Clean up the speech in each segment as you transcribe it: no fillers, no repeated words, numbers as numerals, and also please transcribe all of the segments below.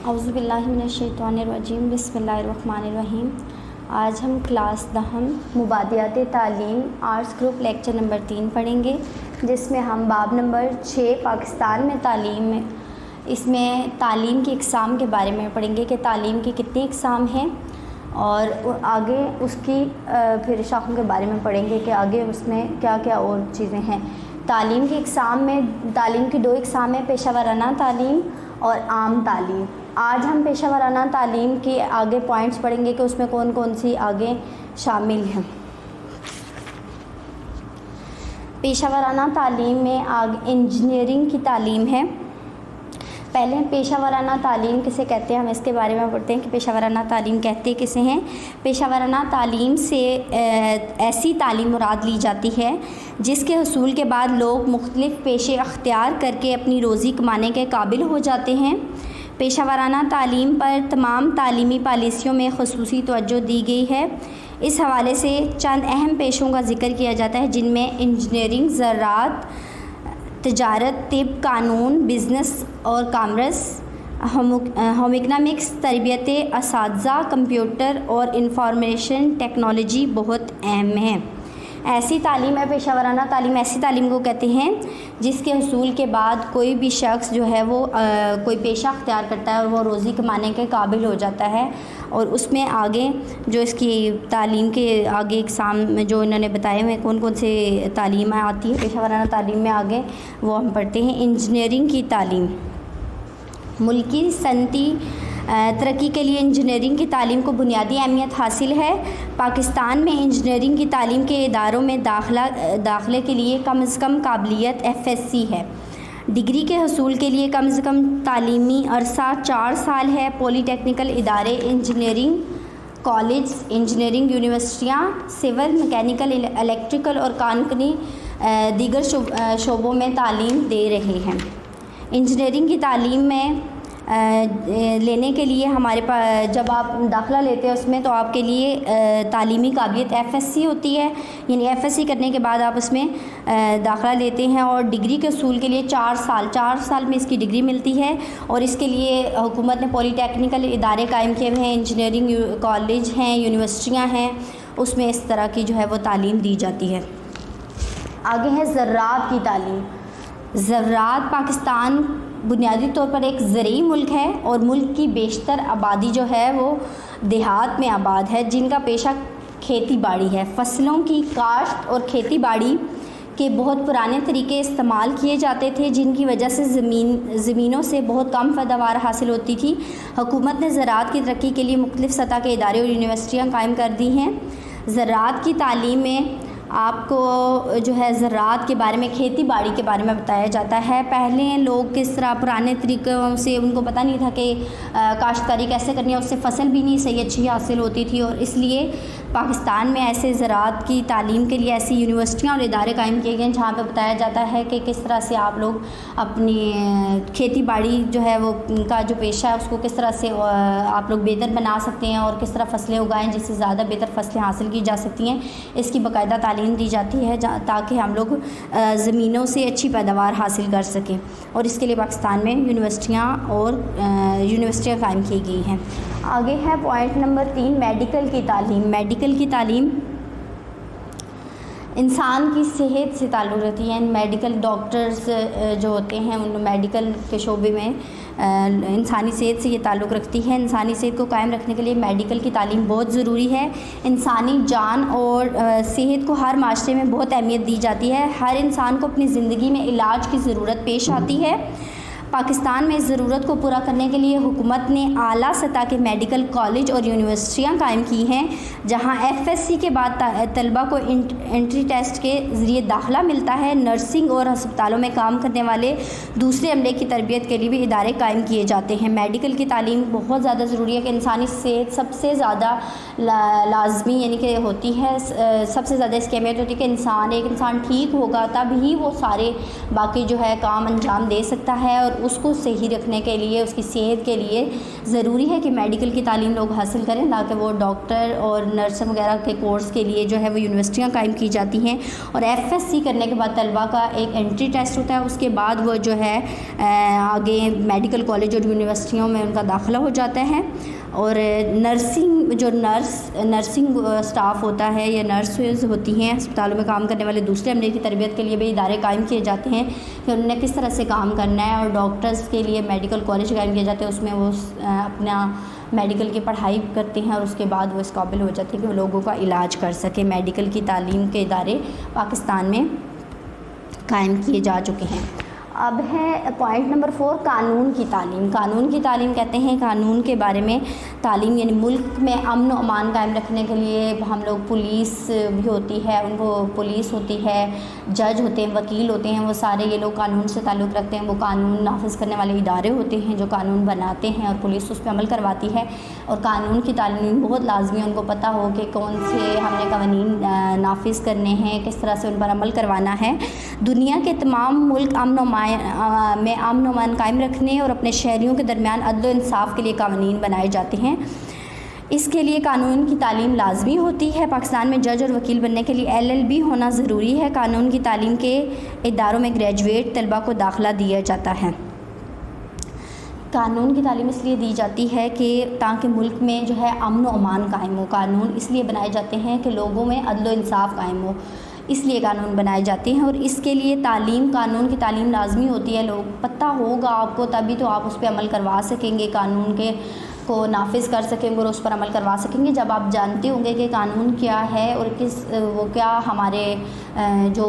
औज़ुबिल्लाहिमिनश्शैतानिर्रजीम बिस्मिल्लाहिर्रहमानिर्रहीम। आज हम क्लास दहम मुबादियात तालीम आर्ट्स ग्रुप लेक्चर नंबर 3 पढ़ेंगे, जिसमें हम बाब नंबर 6 पाकिस्तान में तालीम में इसमें तालीम की इक़साम के बारे में पढ़ेंगे कि तालीम की कितनी इक़साम हैं, और आगे उसकी फिर शाखों के बारे में पढ़ेंगे कि आगे उसमें क्या क्या और चीज़ें हैं। तालीम की इक़साम में तालीम की 2 इक़साम हैं, पेशा वराना तालीम और आम तालीम। आज हम पेशा वराना तालीम के आगे पॉइंट्स पढ़ेंगे कि उसमें कौन कौन सी आगे शामिल हैं। पेशा वराना तालीम में आगे इंजीनियरिंग की तालीम है। पहले पेशा वराना तालीम किसे कहते हैं, हम इसके बारे में पढ़ते हैं कि पेशा वराना तालीम कहते किसे हैं। पेशा वराना तालीम से ऐसी तालीम मुराद ली जाती है जिसके हसूल के बाद लोग मुख्तलिफ़ पेशे अख्तियार करके अपनी रोज़ी कमाने के काबिल हो जाते हैं। पेशा वराना तालीम पर तमाम तालीमी पॉलिसियों में ख़ुसूसी तवज्जो दी गई है। इस हवाले से चंद अहम पेशों का ज़िक्र किया जाता है, जिनमें इंजीनियरिंग, ज़राअत, तिजारत, तिब, कानून, बिज़नेस और कॉमर्स, होम इकनॉमिक्स, तरबियत असातिज़ा, कंप्यूटर और इंफॉर्मेशन टेक्नोलॉजी बहुत अहम है। ऐसी तालीम है पेशा वराना तालीम, ऐसी तालीम को कहते हैं जिसके हसूल के बाद कोई भी शख्स जो है वो कोई पेशा अख्तियार करता है और वो रोज़ी कमाने के काबिल हो जाता है। और उसमें आगे जो इसकी तालीम के आगे इक़साम में जो इन्होंने बताए हुए कौन कौन से तालीम आती है पेशा वराना तालीम में, आगे वो हम पढ़ते हैं। इंजीनियरिंग की तालीम, मुल्की सनती तरक्की के लिए इंजीनियरिंग की तालीम को बुनियादी अहमियत हासिल है। पाकिस्तान में इंजीनियरिंग की तालीम के इदारों में दाखिले के लिए कम से कम काबिलियत FSC है। डिग्री के हसूल के लिए कम से कम तालीमी अरसा 4 साल है। पॉलीटेक्निकल इदारे, इंजीनियरिंग कॉलेज, इंजीनियरिंग यूनिवर्सिटियाँ सिविल, मैकेनिकल, इलेक्ट्रिकल और कानूनी दीगर शोबों में तालीम दे रहे हैं। इंजीनियरिंग की तालीम में लेने के लिए हमारे पास जब आप दाखिला लेते हैं उसमें तो आपके लिए तालीमी काबिलियत FSC होती है, यानी FSC करने के बाद आप उसमें दाखिला लेते हैं। और डिग्री के असूल के लिए 4 साल में इसकी डिग्री मिलती है। और इसके लिए हुकूमत ने पॉलीटेक्निकल इदारे कायम किए हुए हैं, इंजीनियरिंग कॉलेज हैं, यूनिवर्सिटियाँ हैं, उसमें इस तरह की जो है वो तालीम दी जाती है। आगे है ज़राअत की तालीम। ज़राअत पाकिस्तान बुनियादी तौर पर एक ज़रूरी मुल्क है और मुल्क की बेशतर आबादी जो है वो देहात में आबाद है, जिनका पेशा खेती बाड़ी है। फसलों की काश्त और खेती बाड़ी के बहुत पुराने तरीके इस्तेमाल किए जाते थे, जिनकी वजह से ज़मीनों से बहुत कम पैदावार हासिल होती थी। हुकूमत ने ज़राअत की तरक्की के लिए मुख्तलिफ़ सतह के इदारे और यूनिवर्सिटियाँ कायम कर दी हैं। ज़राअत की तालीम में आपको जो है ज़राअत के बारे में, खेती बाड़ी के बारे में बताया जाता है। पहले लोग किस तरह पुराने तरीक़ों से उनको पता नहीं था कि काश्तकारी कैसे करनी है, उससे फ़सल भी नहीं सही अच्छी हासिल होती थी। और इसलिए पाकिस्तान में ऐसे ज़राअत की तालीम के लिए ऐसी यूनिवर्सिटियाँ और इदारे कायम किए गए हैं जहाँ पे बताया जाता है कि किस तरह से आप लोग अपनी खेती बाड़ी जो है वो का जो पेशा है उसको किस तरह से आप लोग बेहतर बना सकते हैं और किस तरह फसलें उगाएँ जिससे ज़्यादा बेहतर फसलें हासिल की जा सकती हैं। इसकी बाकायदा तालीम दी जाती है ताकि हम लोग ज़मीनों से अच्छी पैदावार हासिल कर सकें। और इसके लिए पाकिस्तान में यूनिवर्सिटियाँ कायम की गई हैं। आगे है पॉइंट नंबर 3, मेडिकल की तालीम। मेडिकल की तालीम इंसान की सेहत से ताल्लुक़ रखती है। मेडिकल डॉक्टर्स जो होते हैं उन मेडिकल के शोबे में इंसानी सेहत से ये ताल्लुक़ रखती है। इंसानी सेहत को कायम रखने के लिए मेडिकल की तालीम बहुत ज़रूरी है। इंसानी जान और सेहत को हर माशरे में बहुत अहमियत दी जाती है। हर इंसान को अपनी ज़िंदगी में इलाज की ज़रूरत पेश आती है। पाकिस्तान में इस ज़रूरत को पूरा करने के लिए हुकूमत ने आला सतह के मेडिकल कॉलेज और यूनिवर्सिटियाँ कायम की हैं, जहां FSC के बाद तलबा को एंट्री टेस्ट के ज़रिए दाखिला मिलता है। नर्सिंग और अस्पतालों में काम करने वाले दूसरे अमले की तरबियत के लिए भी इदारे कायम किए जाते हैं। मेडिकल की तालीम बहुत ज़्यादा ज़रूरी है कि इंसानी सेहत सबसे ज़्यादा लाजमी यानी कि होती है, सबसे ज़्यादा इसकी अहमियत होती है कि एक इंसान ठीक होगा तब ही वो सारे बाकी जो है काम अंजाम दे सकता है। और उसको सही रखने के लिए, उसकी सेहत के लिए ज़रूरी है कि मेडिकल की तालीम लोग हासिल करें, ताकि वो डॉक्टर और नर्स वगैरह के कोर्स के लिए जो है वो यूनिवर्सिटियाँ कायम की जाती हैं। और FSC करने के बाद तलबा का एक एंट्री टेस्ट होता है, उसके बाद वो जो है आगे मेडिकल कॉलेज और यूनिवर्सिटियों में उनका दाखिला हो जाता है। और नर्सिंग स्टाफ होता है या नर्सेज होती हैं, अस्पतालों में काम करने वाले दूसरे अमले की तरबियत के लिए भी इदारे कायम किए जाते हैं कि उन्होंने किस तरह से काम करना है। और डॉक्टर्स के लिए मेडिकल कॉलेज कायम किए जाते हैं, उसमें वो अपना मेडिकल की पढ़ाई करते हैं और उसके बाद वो इस काबिल हो जाते हैं कि वो लोगों का इलाज कर सकें। मेडिकल की तालीम के इदारे पाकिस्तान में कायम किए जा चुके हैं। अब है पॉइंट नंबर 4, कानून की तालीम। कानून की तालीम कहते हैं कानून के बारे में तालीम, यानी मुल्क में अमन व अमान कायम रखने के लिए हम लोग, पुलिस भी होती है, उनको पुलिस होती है, जज होते हैं, वकील होते हैं, वो सारे ये लोग कानून से ताल्लुक़ रखते हैं। वो कानून नाफिज करने वाले इदारे होते हैं जो कानून बनाते हैं और पुलिस उस पर अमल करवाती है। और कानून की तालीम बहुत लाजमी, उनको पता हो कि कौन से हमने कानून नाफिज करने हैं, किस तरह से उन पर अमल करवाना है। दुनिया के तमाम मुल्क में अमन व अमान कायम रखने और अपने शहरियों के दरमियान अदल व इंसाफ के लिए कानून बनाए जाते हैं। इसके लिए कानून की तालीम लाजमी होती है। पाकिस्तान में जज और वकील बनने के लिए LLB होना ज़रूरी है। कानून की तालीम के इदारों में ग्रेजुएट तलबा को दाखिला दिया जाता है। कानून की तालीम इसलिए दी जाती है कि ताकि मुल्क में जो है अमन व अमान कायम हो। कानून इसलिए बनाए जाते हैं कि लोगों में अदल व इंसाफ कायम हो, इसलिए कानून बनाए जाते हैं। और इसके लिए तालीम, कानून की तालीम लाजमी होती है। लोग पता होगा आपको, तभी तो आप उस पर अमल करवा सकेंगे, कानून के को नाफिज कर सकेंगे और उस पर अमल करवा सकेंगे। जब आप जानते होंगे कि कानून क्या है और वो क्या हमारे जो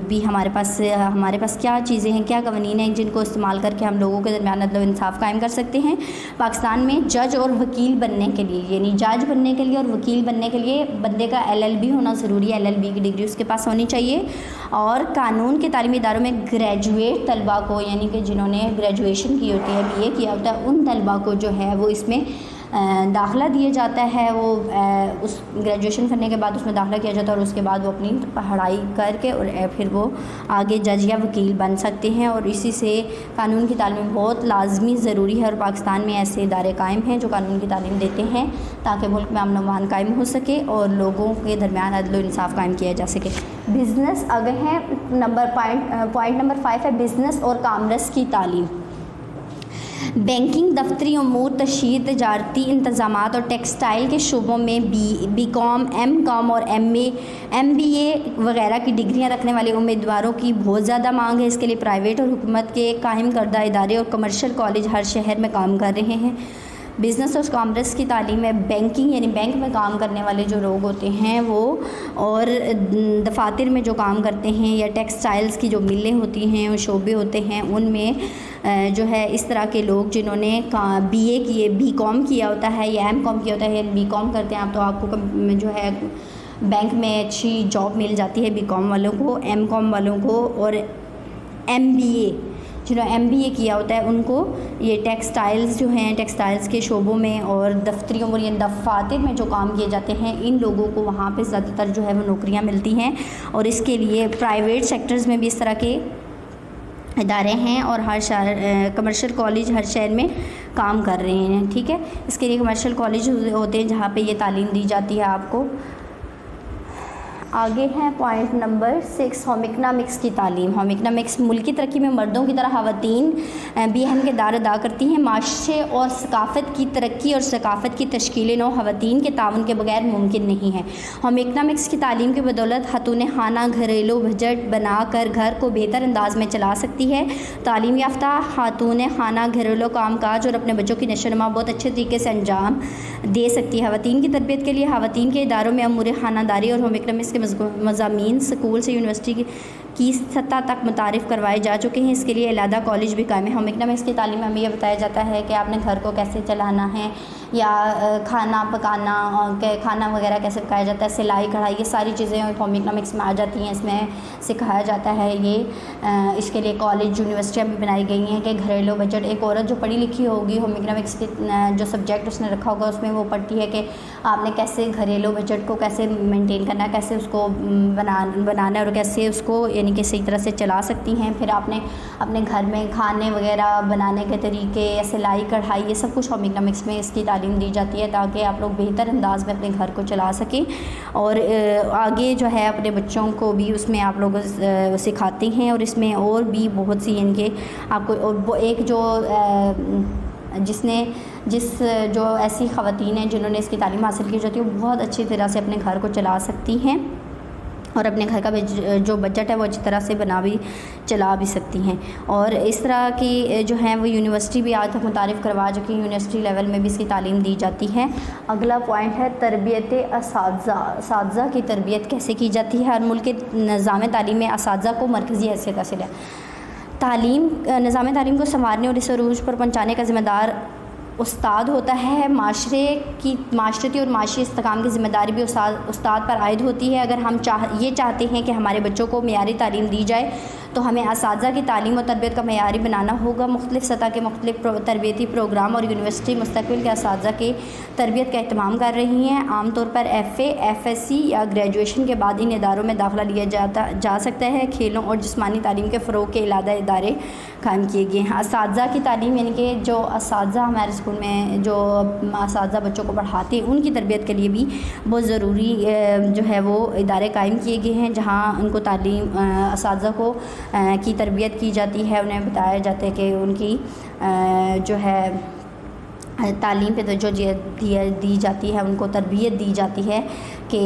भी हमारे पास क्या चीज़ें हैं, क्या कवानीन हैं जिनको इस्तेमाल करके हम लोगों के दरमियान अदल व इंसाफ कायम कर सकते हैं। पाकिस्तान में जज और वकील बनने के लिए, यानी जज बनने के लिए और वकील बनने के लिए बंदे का LLB होना ज़रूरी है। LLB की डिग्री उसके पास होनी चाहिए। और कानून के तालीमी इदारों में ग्रेजुएट तलबा को, यानी कि जिन्होंने ग्रेजुएशन की होती है, BA किया होता है, उन तलबा को जो है वो इसमें दाखिला दिया जाता है। वो उस ग्रेजुएशन करने के बाद उसमें दाखिला किया जाता है और उसके बाद वो अपनी पढ़ाई करके और फिर वो आगे जज या वकील बन सकते हैं। और इसी से कानून की तालीम बहुत लाजमी ज़रूरी है। और पाकिस्तान में ऐसे इदारे कायम हैं जो कानून की तालीम देते हैं ताकि मुल्क में अमन व अमान कायम हो सके और लोगों के दरमियान अदल व इंसाफ कायम किया जा सके। बिज़नेस आगे है पॉइंट नंबर 5 है बिज़नेस और कॉमर्स की तालीम। बैंकिंग, दफ्तरी उमूर, तशहीर, तजारती इंतज़ामात और टेक्सटाइल के शोबों में BCom, MCom और MBA वगैरह की डिग्रियां रखने वाले उम्मीदवारों की बहुत ज़्यादा मांग है। इसके लिए प्राइवेट और हुकूमत के कायम करदा इदारे और कमर्शियल कॉलेज हर शहर में काम कर रहे हैं। बिज़नेस और कॉमर्स की तालीम में बैंकिंग, यानी बैंक में काम करने वाले जो लोग होते हैं वो, और दफातर में जो काम करते हैं, या टेक्सटाइल्स की जो मिलें होती हैं और शोबे होते हैं, उनमें जो है इस तरह के लोग जिन्होंने BA किए, BCom किया होता है या MCom किया होता है, या BCom करते हैं आप, तो आपको जो है बैंक में अच्छी जॉब मिल जाती है BCom वालों को, MCom वालों को। और MBA, जिन्होंने MBA किया होता है, उनको ये टेक्सटाइल्स जो हैं, टेक्सटाइल्स के शोबों में और दफ्तरी उमूर या दफातर में जो काम किए जाते हैं, इन लोगों को वहाँ पे ज़्यादातर जो है वो नौकरियाँ मिलती हैं। और इसके लिए प्राइवेट सेक्टर्स में भी इस तरह के इदारे हैं और हर शहर कमर्शियल कॉलेज हर शहर में काम कर रहे हैं। ठीक है, इसके लिए कमर्शियल कॉलेज होते हैं जहाँ पे ये तालीम दी जाती है आपको। आगे है पॉइंट नंबर 6, होम इकनॉमिक्स की तालीम। होम इकनॉमिक्स मुल्की तरक्की में मर्दों की तरह ख़वातीन भी अहम किरदार अदा करती हैं। माशरे और सकाफ़त की तरक्की और सकाफ़त की तश्कील नौ ख़वातीन के ताउन के बगैर मुमकिन नहीं है। होम इकनॉमिक्स की तालीम की बदौलत खातून खाना घरेलू बजट बना कर घर को बेहतर अंदाज में चला सकती है। तालीम याफ्ता खातून खाना घरेलू काम काज और अपने बच्चों की नशोनुमा बहुत अच्छे तरीके से अंजाम दे सकती है। ख़वातीन की तरबियत के लिए ख़वातीन के इदारों में अमूर खानादारी और होम इकनॉमिक्स मज़ामीन स्कूल से यूनिवर्सिटी की सतह तक मुतारिफ़ करवाए जा चुके हैं। इसके लिए अलहदा कॉलेज भी कायम है। होम इकनॉमिक्स की तालीम में हमें यह बताया जाता है कि आपने घर को कैसे चलाना है, या खाना पकाना, खाना वगैरह कैसे पकाया जाता है, सिलाई कढ़ाई, ये सारी चीज़ें होम इकोनॉमिक्स में आ जाती हैं। इसमें सिखाया जाता है ये। इसके लिए कॉलेज यूनिवर्सिटियाँ भी बनाई गई हैं कि घरेलू बजट, एक औरत जो पढ़ी लिखी होगी, होम इकोनॉमिक्स के जो सब्जेक्ट उसने रखा होगा उसमें वो पढ़ती है कि आपने कैसे घरेलू बजट को कैसे मेंटेन करना है, कैसे उसको बनाना है और कैसे उसको यानी कि सही तरह से चला सकती हैं। फिर आपने अपने घर में खाने वगैरह बनाने के तरीके या सिलाई कढ़ाई, ये सब कुछ होम इकोनॉमिक्स में इसकी तालीम दी जाती है ताकि आप लोग बेहतर अंदाज में अपने घर को चला सकें। और आगे जो है अपने बच्चों को भी उसमें आप लोग सिखाते हैं। और इसमें और भी बहुत सी यानी कि आपको, और वो एक जो जो ऐसी ख़वातीन हैं जिन्होंने इसकी तालीम हासिल की जाती है, वो बहुत अच्छी तरह से अपने घर को चला सकती हैं और अपने घर का जो बजट है वो अच्छी तरह से चला भी सकती हैं। और इस तरह की जो है वो यूनिवर्सिटी भी आज तक मुतारिफ़ करवा चुकी है, यूनिवर्सिटी लेवल में भी इसकी तालीम दी जाती है। अगला पॉइंट है तरबियत असातिज़ा की तरबियत कैसे की जाती है। हर मुल्क के निज़ाम तालीम में असातिज़ा को मरकज़ी हैसियत हासिल है। निज़ाम तालीम को संवारने और इसे अरूज पर पहुँचाने का ज़िम्मेदार उस्ताद होता है। माशरती और माशी इस्तेकाम की ज़िम्मेदारी भी उस्ताद पर आयद होती है। अगर हम ये चाहते हैं कि हमारे बच्चों को मेयारी तालीम दी जाए तो हमें असातिज़ा की तालीम और तरबियत का मेयारी बनाना होगा। मुख्तलिफ़ सतह के मुख्तलिफ़ तरबियती प्रोग्राम और यूनिवर्सिटी मुस्तक़बिल के असातिज़ा की तरबियत का एहतमाम कर रही हैं। आमतौर पर FA, FSC या ग्रेजुएशन के बाद इन इदारों में दाखिला लिया जा सकता है। खेलों और जिस्मानी तालीम के फ़रोग़ के अलग इदारे कायम किए गए हैं। असातिज़ा की तालीम यानी कि जो असातिज़ा हमारे स्कूल में जो असातिज़ा बच्चों को पढ़ाते हैं उनकी तरबियत के लिए भी बहुत ज़रूरी जो है वो इदारे कायम किए गए हैं जहाँ उनको तालीम असातिज़ा को की तरबियत की जाती है। उन्हें बताया जाता है कि उनकी जो है तालीम पे जो दी जाती है, उनको तरबियत दी जाती है कि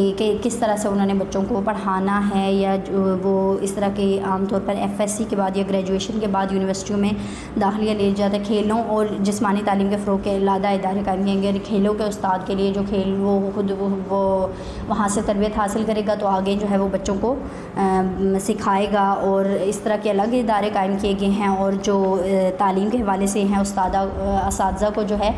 किस तरह से उन्होंने बच्चों को पढ़ाना है। या जो वो इस तरह के आमतौर पर FSC के बाद या ग्रेजुएशन के बाद यूनिवर्सिटियों में दाखिला लिया जाता है। खेलों और जिस्मानी तालीम के फ़रोग़ के अलग इदारे कायम किए गए। खेलों के उस्ताद के लिए जो खेल वो खुद वो वहाँ से तरबियत हासिल करेगा तो आगे जो है वो बच्चों को सिखाएगा। और इस तरह के अलग इदारे कायम किए गए हैं। और जो तालीम के हवाले से हैं असातिज़ा को जो है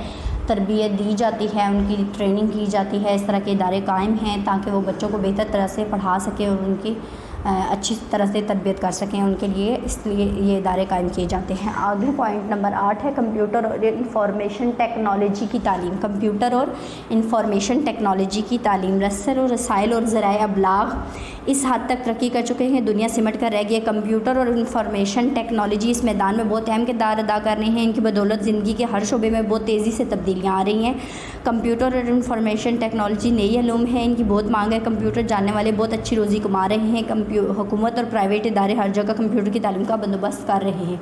तरबियत दी जाती है, उनकी ट्रेनिंग की जाती है। इस तरह के इदारे कायम हैं ताकि वो बच्चों को बेहतर तरह से पढ़ा सकें और उनकी अच्छी तरह से तरबियत कर सकें उनके लिए, इसलिए ये इदारे कायम किए जाते हैं। आगे पॉइंट नंबर 8 है कंप्यूटर और इंफॉर्मेशन टेक्नोलॉजी की तालीम। कंप्यूटर और इंफॉर्मेशन टेक्नोलॉजी की तालीम। रसल और रसाइल और ज़राए अबलाग इस हद तक तरक्की कर चुके हैं, दुनिया सिमट कर रह गई है। कंप्यूटर और इंफॉर्मेशन टेक्नोलॉजी इस मैदान में बहुत अहम किरदार अदा कर रहे हैं। इनकी बदौलत ज़िंदगी के हर शोबे में बहुत तेज़ी से तब्दीलियाँ आ रही हैं। कंप्यूटर और इंफॉर्मेशन टेक्नोलॉजी नई इल्म है, इनकी बहुत मांग है। कंप्यूटर जानने वाले बहुत अच्छी रोज़ी कमा रहे हैं। हुकूमत और प्राइवेट इदारे हर जगह कंप्यूटर की तालीम का बंदोबस्त कर रहे हैं।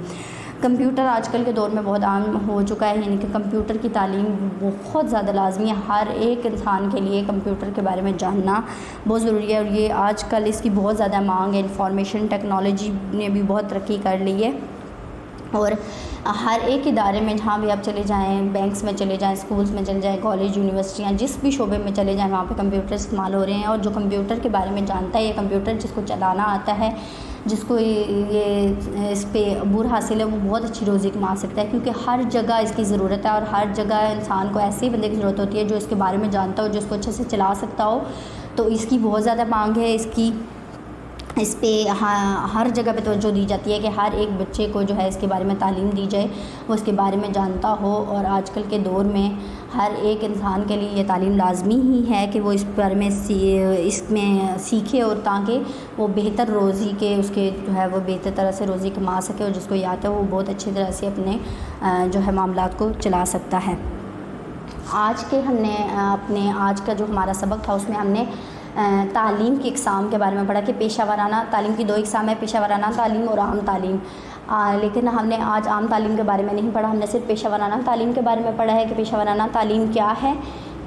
कंप्यूटर आजकल के दौर में बहुत आम हो चुका है, यानी कि कंप्यूटर की तालीम बहुत ज़्यादा लाजमी है। हर एक इंसान के लिए कंप्यूटर के बारे में जानना बहुत ज़रूरी है और ये आजकल इसकी बहुत ज़्यादा मांग है। इंफॉर्मेशन टेक्नोलॉजी ने भी बहुत तरक्की कर ली है और हर एक इदारे में जहाँ भी आप चले जाएँ, बैंक्स में चले जाएँ, स्कूल्स में चले जाएँ, कॉलेज यूनिवर्सिटियाँ, जिस भी शोबे में चले जाएँ वहाँ पे कंप्यूटर इस्तेमाल हो रहे हैं। और जो कंप्यूटर के बारे में जानता है, ये कंप्यूटर जिसको चलाना आता है, जिसको ये इस पे अबूर हासिल है, वो बहुत अच्छी रोज़ी कमा सकता है क्योंकि हर जगह इसकी ज़रूरत है और हर जगह इंसान को ऐसे ही बंदे की ज़रूरत होती है जो इसके बारे में जानता हो, जो इसको अच्छे से चला सकता हो। तो इसकी बहुत ज़्यादा मांग है। इस पे हर जगह पे तवज्जो दी जाती है कि हर एक बच्चे को जो है इसके बारे में तालीम दी जाए, वो इसके बारे में जानता हो। और आजकल के दौर में हर एक इंसान के लिए ये तालीम लाजमी ही है कि वो इस बारे में इसमें सीखे और ताकि वो बेहतर रोज़ी के उसके जो है वो बेहतर तरह से रोज़ी कमा सके और जिसको ये आता है वो बहुत अच्छी तरह से अपने जो है मामलात को चला सकता है। आज का जो हमारा सबक था उसमें हमने तालीम की इक़साम के बारे में पढ़ा कि पेशा वराना तालीम की 2 इक़साम है, पेशा वराना तालीम और आम तालीम। लेकिन हमने आज आम तालीम के बारे में नहीं पढ़ा, हमने सिर्फ पेशा वराना तालीम के बारे में पढ़ा है कि पेशा वराना तालीम क्या है।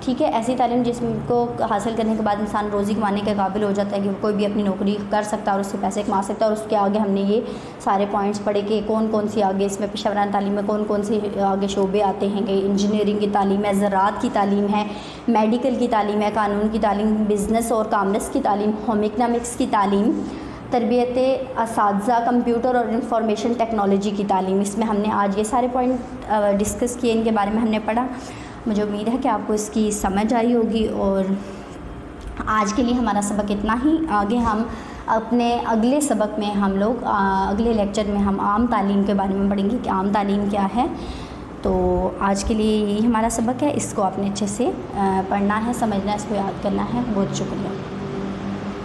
ठीक है, ऐसी तालीम जिसको हासिल करने के बाद इंसान रोज़ी कमाने के काबिल हो जाता है कि कोई भी अपनी नौकरी कर सकता है और उससे पैसे कमा सकता है। और उसके आगे हमने ये सारे पॉइंट्स पढ़े कि कौन कौन सी आगे इसमें पेशा वराना तालीम में कौन कौन सी आगे शोबे आते हैं कि इंजीनियरिंग की तालीम है, ज़राअत की तालीम है, मेडिकल की तालीम है, कानून की तालीम, बिज़नेस और कॉमर्स की तालीम, होम इकनॉमिक्स की तालीम, तरबियत असातिज़ा, कंप्यूटर और इंफॉर्मेशन टेक्नोलॉजी की तालीम। इसमें हमने आज ये सारे पॉइंट डिस्कस किए, इनके बारे में हमने पढ़ा। मुझे उम्मीद है कि आपको इसकी समझ आई होगी। और आज के लिए हमारा सबक इतना ही। आगे हम अपने अगले सबक में हम लोग अगले लेक्चर में हम आम तालीम के बारे में पढ़ेंगे कि आम तालीम क्या है। तो आज के लिए यही हमारा सबक है। इसको आपने अच्छे से पढ़ना है, समझना है, इसको याद करना है। बहुत शुक्रिया।